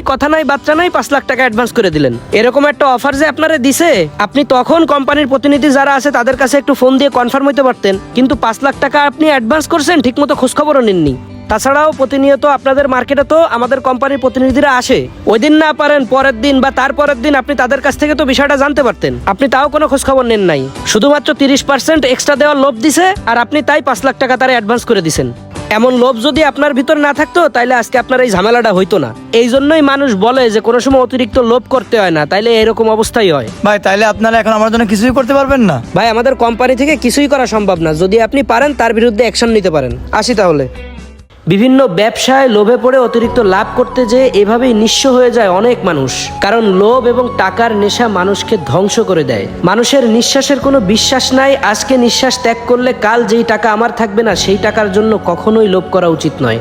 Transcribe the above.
কথা নাই বাচ্চা নাই 5 লাখ টাকা অ্যাডভান্স করে দিলেন। এরকম একটা অফার যে আপনারা দিছে, আপনি তখন কোম্পানির প্রতিনিধি যারা আছে তাদের কাছে একটু ফোন দিয়ে কনফার্ম হইতে পারতেন, কিন্তু 5 লাখ টাকা আপনি অ্যাডভান্স করছেন, ঠিকমতো খোঁজখবরও নেননি। তাছাড়াও প্রতিনিয়ত আপনাদের মার্কেটে তো আমাদের কোম্পানির প্রতিনিধিরা আসে, ওই দিন না পারেন পরের দিন বা তারপরের দিন আপনি তাদের কাছ থেকে তো বিষয়টা জানতে পারতেন, আপনি তাও কোনো খোঁজখবর নেন নাই। শুধুমাত্র 30% এক্সট্রা দেওয়ার লোভ দিছে, আর আপনি তাই 5 লাখ টাকা তারা অ্যাডভান্স করে দিছেন। এমন লোভ যদি আপনার ভিতর না থাকতো তাইলে আজকে আপনার এই ঝামেলাটা হইতো না। এই জন্যই মানুষ বলে যে কোনো সময় অতিরিক্ত লোভ করতে হয় না, তাইলে এরকম অবস্থাই হয়। ভাই তাইলে আপনারা এখন আমার জন্য কিছুই করতে পারবেন না? ভাই আমাদের কোম্পানি থেকে কিছুই করা সম্ভব না, যদি আপনি পারেন তার বিরুদ্ধে অ্যাকশন নিতে পারেন। আসি তাহলে। বিভিন্ন ব্যবসায় লোভে পড়ে অতিরিক্ত লাভ করতে যেয়ে এভাবেই নিঃস্ব হয়ে যায় অনেক মানুষ, কারণ লোভ এবং টাকার নেশা মানুষকে ধ্বংস করে দেয়। মানুষের নিঃশ্বাসের কোনো বিশ্বাস নাই, আজকে নিঃশ্বাস ত্যাগ করলে কাল যেই টাকা আমার থাকবে না, সেই টাকার জন্য কখনোই লোভ করা উচিত নয়।